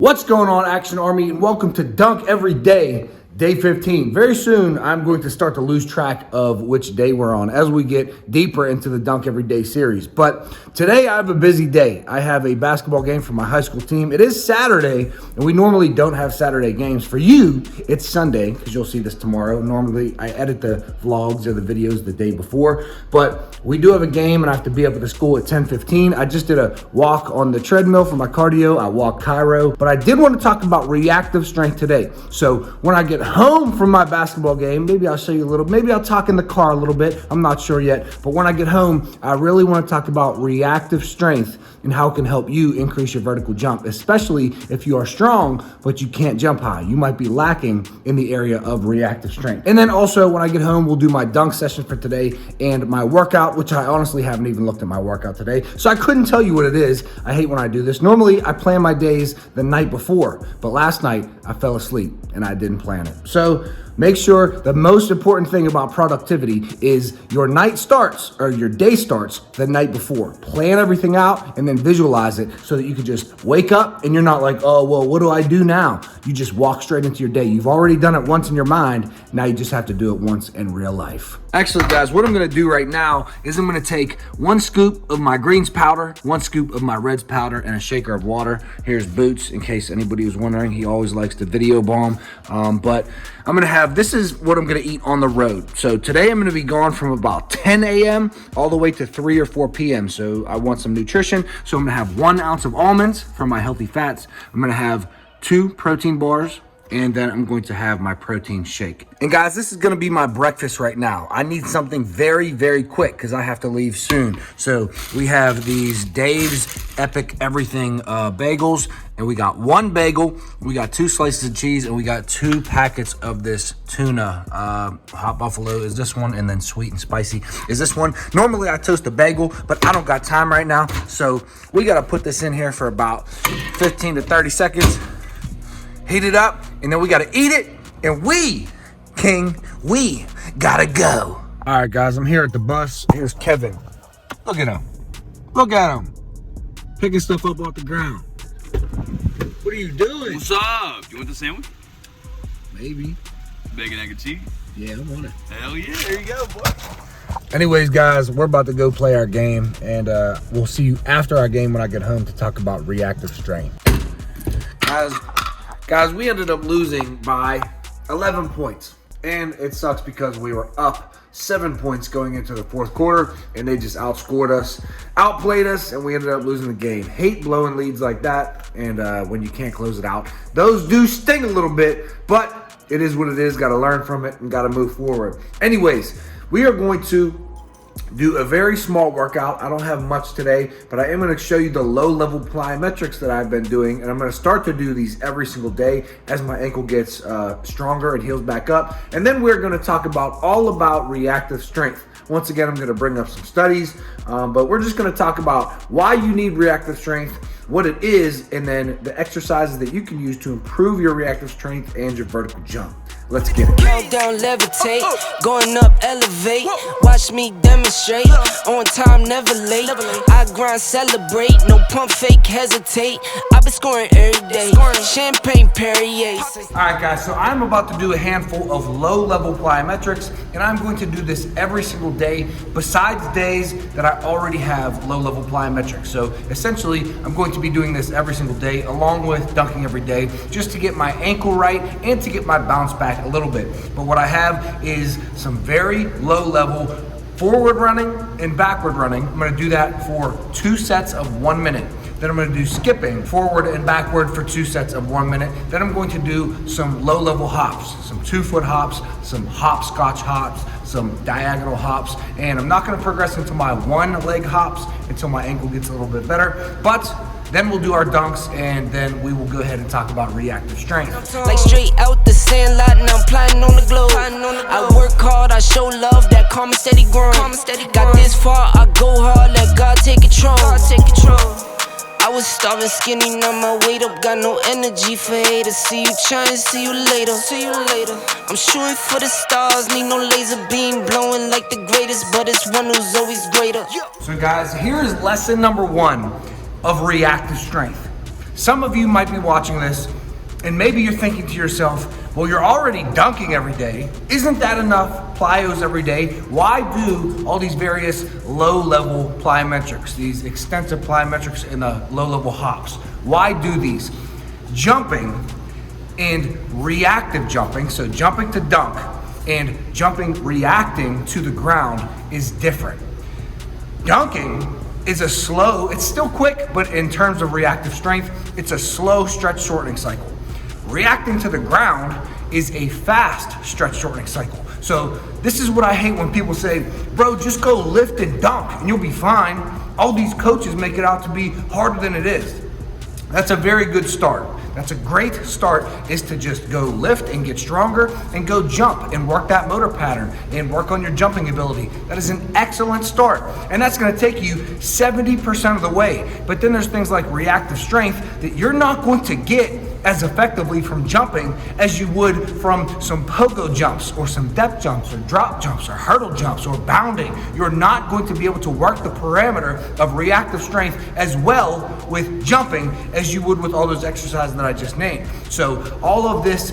What's going on, Action Army, and welcome to Dunk Every Day, Day 15. Very soon, I'm going to start to lose track of which day we're on as we get deeper into the Dunk Every Day series. But today, I have a busy day. I have a basketball game for my high school team. It is Saturday, and we normally don't have Saturday games. For you, it's Sunday, because you'll see this tomorrow. Normally, I edit the vlogs or the videos the day before, but we do have a game, and I have to be up at the school at 10:15. I just did a walk on the treadmill for my cardio. I walked Cairo, but I did want to talk about reactive strength today. So when I get home from my basketball game, maybe I'll show you a little, maybe I'll talk in the car a little bit. I'm not sure yet, but when I get home, I really want to talk about reactive strength and how it can help you increase your vertical jump, especially if you are strong, but you can't jump high. You might be lacking in the area of reactive strength. And then also when I get home, we'll do my dunk session for today and my workout, which I honestly haven't even looked at my workout today. So I couldn't tell you what it is. I hate when I do this. Normally I plan my days the night before, but last night I fell asleep and I didn't plan it. So make sure the most important thing about productivity is your night starts or your day starts the night before. Plan everything out and then visualize it so that you can just wake up and you're not like, oh, well, what do I do now? You just walk straight into your day. You've already done it once in your mind. Now you just have to do it once in real life. Actually, guys, what I'm gonna do right now is I'm gonna take 1 scoop of my greens powder, 1 scoop of my reds powder, and a shaker of water. Here's Boots, in case anybody was wondering. He always likes to video bomb, but I'm gonna have, this is what I'm gonna eat on the road. So today I'm gonna be gone from about 10 a.m. all the way to 3 or 4 p.m. So I want some nutrition. So I'm gonna have 1 ounce of almonds for my healthy fats. I'm gonna have 2 protein bars, and then I'm going to have my protein shake. And guys, this is gonna be my breakfast right now. I need something very, very quick because I have to leave soon. So we have these Dave's Epic Everything bagels, and we got 1 bagel, we got 2 slices of cheese, and we got 2 packets of this tuna. Hot Buffalo is this one, and then sweet and spicy is this one. Normally I toast a bagel, but I don't got time right now. So we gotta put this in here for about 15 to 30 seconds. Heat it up, and then we gotta eat it, and we gotta go. All right, guys, I'm here at the bus. Here's Kevin. Look at him. Look at him. Picking stuff up off the ground. What are you doing? What's up? You want the sandwich? Maybe. Bacon, egg, and cheese? Yeah, I want it. Hell yeah, there you go, boy. Anyways, guys, we're about to go play our game, and we'll see you after our game when I get home to talk about reactive strength. Guys, we ended up losing by 11 points, and it sucks because we were up 7 points going into the fourth quarter, and they just outscored us, outplayed us, and we ended up losing the game. Hate blowing leads like that, and when you can't close it out. Those do sting a little bit, but it is what it is. Got to learn from it and got to move forward. Anyways, we are going to do a very small workout. I don't have much today, but I am going to show you the low-level plyometrics that I've been doing, and I'm going to start to do these every single day as my ankle gets stronger and heals back up. And then we're going to talk all about reactive strength. Once again, I'm going to bring up some studies, but we're just going to talk about why you need reactive strength, what it is, and then the exercises that you can use to improve your reactive strength and your vertical jump. Let's get it. Countdown, levitate, going up, elevate. Watch me demonstrate. On time, never late. I grind, celebrate. No pump, fake, hesitate. I've been scoring every day. Champagne, Perrier. All right, guys. So I'm about to do a handful of low-level plyometrics, and I'm going to do this every single day, besides days that I already have low-level plyometrics. So essentially, I'm going to be doing this every single day, along with dunking every day, just to get my ankle right and to get my bounce back a little bit. But what I have is some very low level forward running and backward running. I'm going to do that for 2 sets of 1 minute. Then I'm going to do skipping forward and backward for 2 sets of 1 minute. Then I'm going to do some low level hops, some 2-foot hops, some hopscotch hops, some diagonal hops, and I'm not going to progress into my 1-leg hops until my ankle gets a little bit better. But then we'll do our dunks, and then we will go ahead and talk about reactive strength. Like straight out the sandlot, and I'm plotting on the globe. I work hard, I show love, that calm and steady grind. Got this far, I go hard, let God take control. I was starving skinny, now my weight up, got no energy for haters. See you trying, see you later. I'm shooting for the stars, need no laser beam, blowing like the greatest, but it's one who's always greater. So guys, here is lesson number 1 of reactive strength. Some of you might be watching this and maybe you're thinking to yourself, well, you're already dunking every day. Isn't that enough plyos every day? Why do all these various low-level plyometrics, these extensive plyometrics and the low-level hops? Why do these? Jumping and reactive jumping, so jumping to dunk and jumping reacting to the ground is different. Dunking is a slow, it's still quick, but in terms of reactive strength, it's a slow stretch shortening cycle. Reacting to the ground is a fast stretch shortening cycle. So this is what I hate when people say, bro, just go lift and dunk and you'll be fine. All these coaches make it out to be harder than it is. That's a very good start. That's a great start, is to just go lift and get stronger and go jump and work that motor pattern and work on your jumping ability. That is an excellent start. And that's gonna take you 70% of the way. But then there's things like reactive strength that you're not going to get as effectively from jumping as you would from some pogo jumps or some depth jumps or drop jumps or hurdle jumps or bounding. You're not going to be able to work the parameter of reactive strength as well with jumping as you would with all those exercises that I just named. So all of these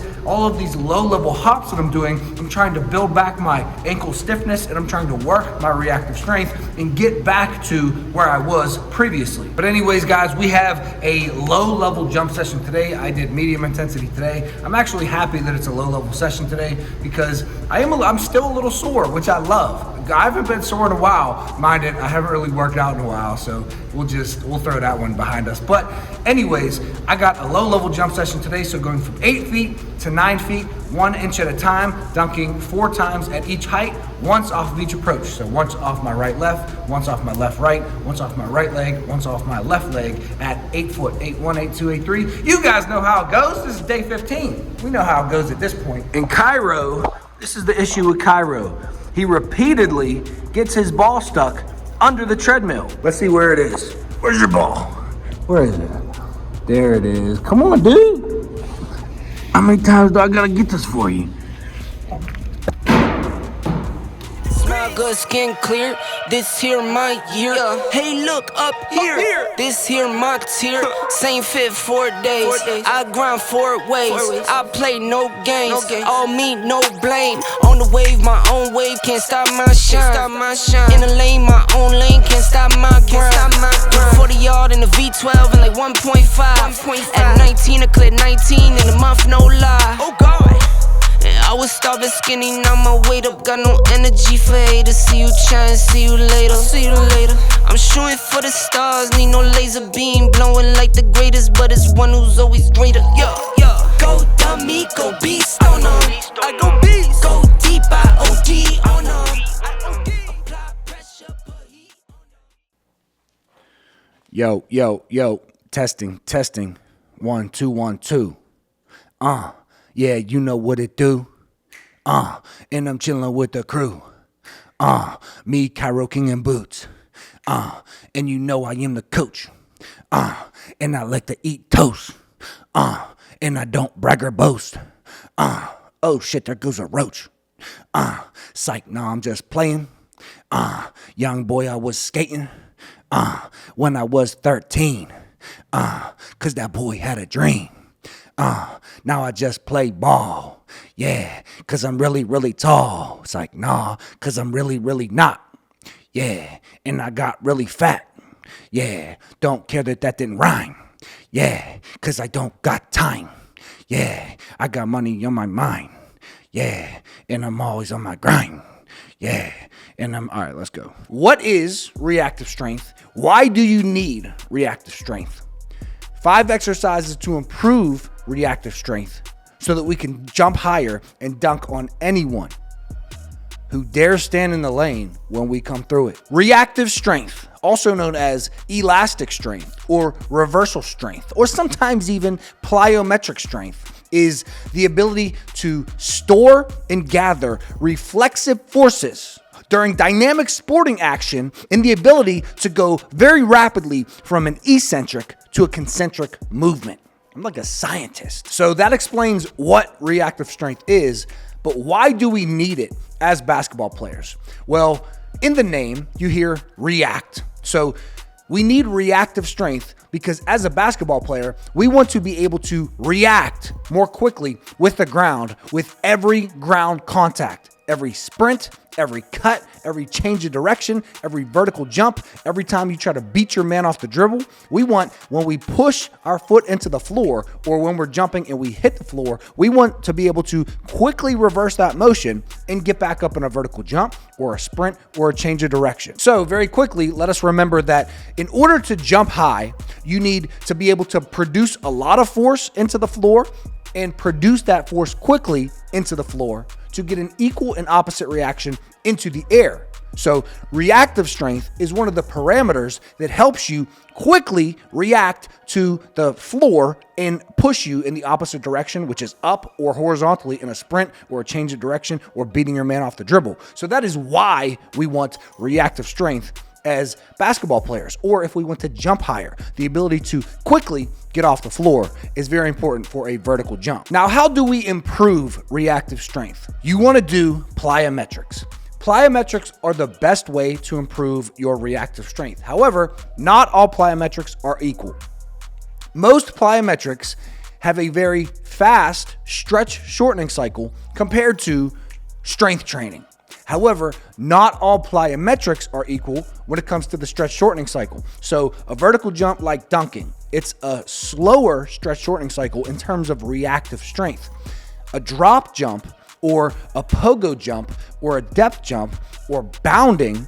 low-level hops that I'm doing, I'm trying to build back my ankle stiffness and I'm trying to work my reactive strength and get back to where I was previously. But anyways, guys, we have a low-level jump session today. I did medium intensity today. I'm actually happy that it's a low-level session today because I'm still a little sore, which I love. I haven't been sore in a while. Mind it, I haven't really worked out in a while, so we'll throw that one behind us. But anyways, I got a low-level jump session today, so going from 8 feet to 9 feet, 1 inch at a time, dunking 4 times at each height, once off of each approach. So once off my right left, once off my left right, once off my right leg, once off my left leg at 8 foot, 8-1, 8-2, 8-3. You guys know how it goes. This is day 15. We know how it goes at this point. In Cairo, this is the issue with Cairo. He repeatedly gets his ball stuck under the treadmill. Let's see where it is. Where's your ball? Where is it? There it is. Come on, dude. How many times do I gotta get this for you? Smell good, skin clear. This here my year. Hey, look up here. This here my tier. Same fit 4 days. I grind 4 ways. I play no games. All me, no blame. On the wave, my own wave. Can't stop my shine. In the lane, my own lane. Can't stop my grind. 40 yard in the V12 and like 1.5. At 19, I cleared 19 in a month, no lie. Oh God. I was starving skinny, now my weight up. Got no energy for haters. See you trying, see you later. I'm shooting for the stars, need no laser beam. Blowing like the greatest, but it's one who's always greater. Go dummy, go beast on them. I go beast. Go deep, I OD on them. Apply pressure, put heat on them. Yo, testing. 1 2 1 2. Yeah, you know what it do. And I'm chilling with the crew. Me, Cairo King in boots. And you know I am the coach. And I like to eat toast. And I don't brag or boast. Oh shit, there goes a roach. Psych, nah, I'm just playing. Young boy, I was skating. When I was 13. Cause that boy had a dream. Now I just play ball. Yeah, cause I'm really, really tall. It's like, nah, cause I'm really, really not. Yeah, and I got really fat. Yeah, don't care that didn't rhyme. Yeah, cause I don't got time. Yeah, I got money on my mind. Yeah, and I'm always on my grind. Yeah, and all right, let's go. What is reactive strength? Why do you need reactive strength? 5 exercises to improve reactive strength so that we can jump higher and dunk on anyone who dares stand in the lane when we come through it. Reactive strength, also known as elastic strength or reversal strength, or sometimes even plyometric strength, is the ability to store and gather reflexive forces during dynamic sporting action and the ability to go very rapidly from an eccentric to a concentric movement. I'm like a scientist. So that explains what reactive strength is, but why do we need it as basketball players? Well, in the name, you hear react. So We need reactive strength because as a basketball player, we want to be able to react more quickly with the ground with every ground contact. Every sprint, every cut, every change of direction, every vertical jump, every time you try to beat your man off the dribble. We want, when we push our foot into the floor or when we're jumping and we hit the floor, we want to be able to quickly reverse that motion and get back up in a vertical jump or a sprint or a change of direction. So very quickly, let us remember that in order to jump high, you need to be able to produce a lot of force into the floor and produce that force quickly into the floor to get an equal and opposite reaction into the air. So reactive strength is one of the parameters that helps you quickly react to the floor and push you in the opposite direction, which is up or horizontally in a sprint or a change of direction or beating your man off the dribble. So that is why we want reactive strength as basketball players, or if we want to jump higher, the ability to quickly get off the floor is very important for a vertical jump. Now, how do we improve reactive strength? You want to do plyometrics. Plyometrics are the best way to improve your reactive strength. However, not all plyometrics are equal. Most plyometrics have a very fast stretch shortening cycle compared to strength training. However, not all plyometrics are equal when it comes to the stretch shortening cycle. So a vertical jump like dunking, it's a slower stretch shortening cycle in terms of reactive strength. A drop jump or a pogo jump or a depth jump or bounding,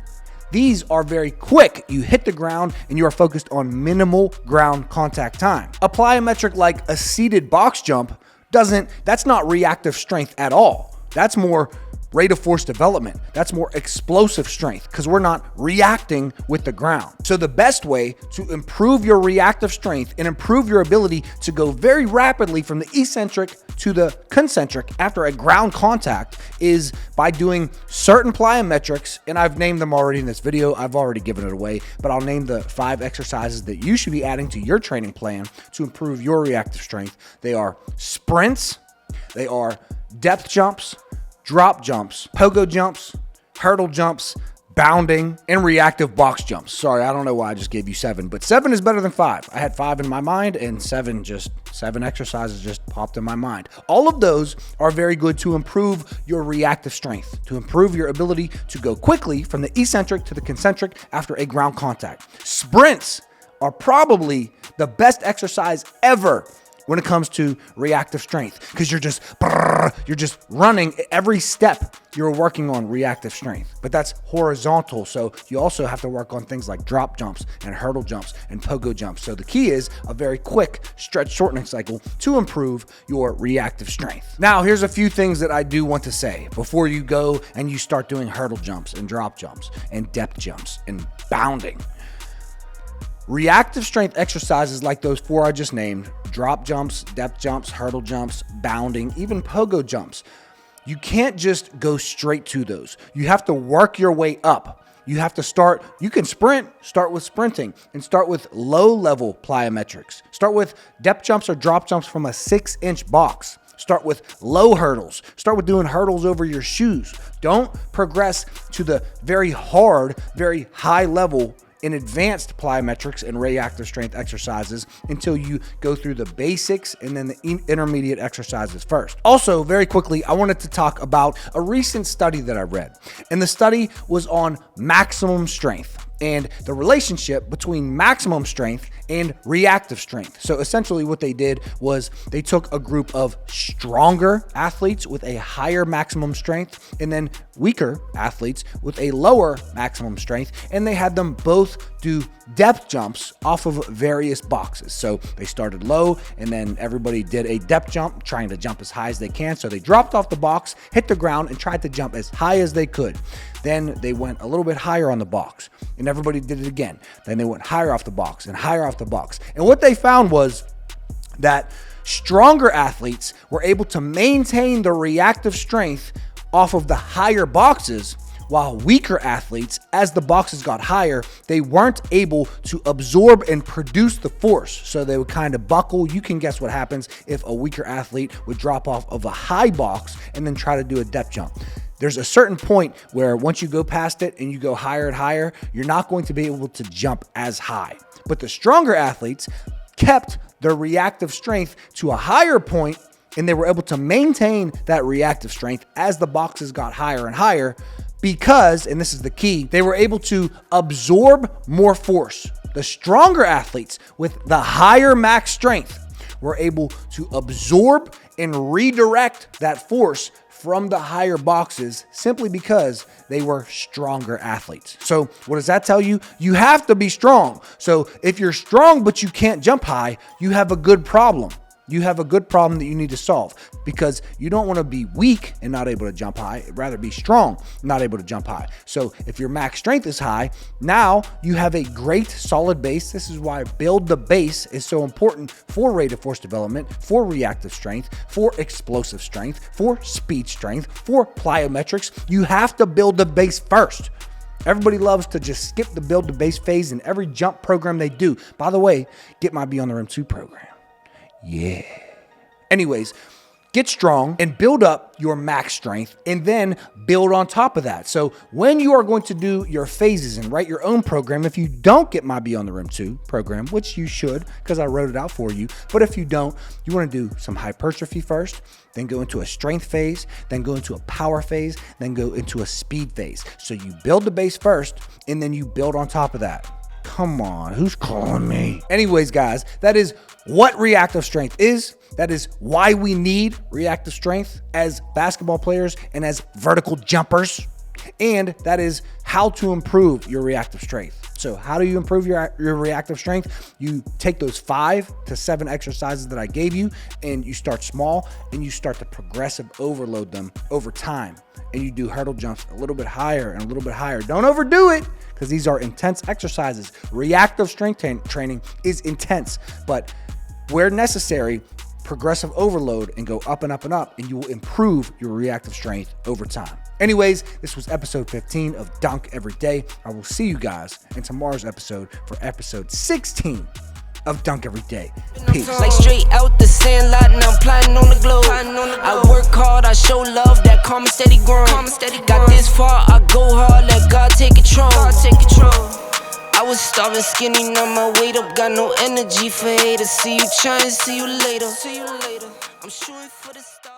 these are very quick. You hit the ground and you are focused on minimal ground contact time. A plyometric like a seated box jump that's not reactive strength at all. That's more rate of force development. That's more explosive strength because we're not reacting with the ground. So the best way to improve your reactive strength and improve your ability to go very rapidly from the eccentric to the concentric after a ground contact is by doing certain plyometrics, and I've named them already in this video. I've already given it away, but I'll name the 5 exercises that you should be adding to your training plan to improve your reactive strength. They are sprints, they are depth jumps, drop jumps, pogo jumps, hurdle jumps, bounding, and reactive box jumps. Sorry, I don't know why I just gave you 7, but 7 is better than 5. I had 5 in my mind and 7 exercises just popped in my mind. All of those are very good to improve your reactive strength, to improve your ability to go quickly from the eccentric to the concentric after a ground contact. Sprints are probably the best exercise ever when it comes to reactive strength, because you're just running every step. You're working on reactive strength, but that's horizontal. So you also have to work on things like drop jumps and hurdle jumps and pogo jumps. So the key is a very quick stretch shortening cycle to improve your reactive strength. Now, here's a few things that I do want to say before you go and you start doing hurdle jumps and drop jumps and depth jumps and bounding. Reactive strength exercises like those 4 I just named, drop jumps, depth jumps, hurdle jumps, bounding, even pogo jumps, you can't just go straight to those. You have to work your way up. You have to start, you can start with sprinting and start with low level plyometrics. Start with depth jumps or drop jumps from a 6-inch box. Start with low hurdles. Start with doing hurdles over your shoes. Don't progress to the very hard, very high level in advanced plyometrics and reactive strength exercises until you go through the basics and then the intermediate exercises first. Also, very quickly, I wanted to talk about a recent study that I read. And the study was on maximum strength and the relationship between maximum strength and reactive strength. So essentially what they did was they took a group of stronger athletes with a higher maximum strength and then weaker athletes with a lower maximum strength, and they had them both do depth jumps off of various boxes. So they started low and then everybody did a depth jump, trying to jump as high as they can. So they dropped off the box, hit the ground, and tried to jump as high as they could. Then they went a little bit higher on the box and everybody did it again. Then they went higher off the box and higher off the box. And what they found was that stronger athletes were able to maintain the reactive strength off of the higher boxes, while weaker athletes, as the boxes got higher, they weren't able to absorb and produce the force. So they would kind of buckle. You can guess what happens if a weaker athlete would drop off of a high box and then try to do a depth jump. There's a certain point where once you go past it and you go higher and higher, you're not going to be able to jump as high. But the stronger athletes kept their reactive strength to a higher point, and they were able to maintain that reactive strength as the boxes got higher and higher because, and this is the key, they were able to absorb more force. The stronger athletes with the higher max strength were able to absorb and redirect that force from the higher boxes simply because they were stronger athletes. So what does that tell you? You have to be strong. So if you're strong but you can't jump high, you have a good problem. You have a good problem that you need to solve, because you don't want to be weak and not able to jump high. Rather be strong, not able to jump high. So if your max strength is high, now you have a great solid base. This is why build the base is so important for rate of force development, for reactive strength, for explosive strength, for speed strength, for plyometrics. You have to build the base first. Everybody loves to just skip the build the base phase in every jump program they do. By the way, get my Beyond the Rim 2 program. Yeah. Anyways, get strong and build up your max strength and then build on top of that. So when you are going to do your phases and write your own program, if you don't get my Beyond the Rim 2 program, which you should because I wrote it out for you, but if you don't, you want to do some hypertrophy first, then go into a strength phase, then go into a power phase, then go into a speed phase. So you build the base first and then you build on top of that. Come on, who's calling me? Anyways, guys, that is what reactive strength is. That is why we need reactive strength as basketball players and as vertical jumpers. And that is how to improve your reactive strength. So how do you improve your reactive strength? You take those 5 to 7 exercises that I gave you, and you start small and you start to progressive overload them over time. And you do hurdle jumps a little bit higher and a little bit higher. Don't overdo it, because these are intense exercises. Reactive strength training is intense, but where necessary, progressive overload and go up and up and up, and you will improve your reactive strength over time. Anyways, this was episode 15 of Dunk Every Day. I will see you guys in tomorrow's episode for episode 16 of Dunk Every Day. Peace. Like straight out the sand lot, and I'm plotting on the globe. I work hard, I show love, that calm and steady growing. Got this far, I go hard, let God take control. I was starving, skinny, now my weight up, got no energy for haters. See you trying, see you later. I'm shooting for the stars.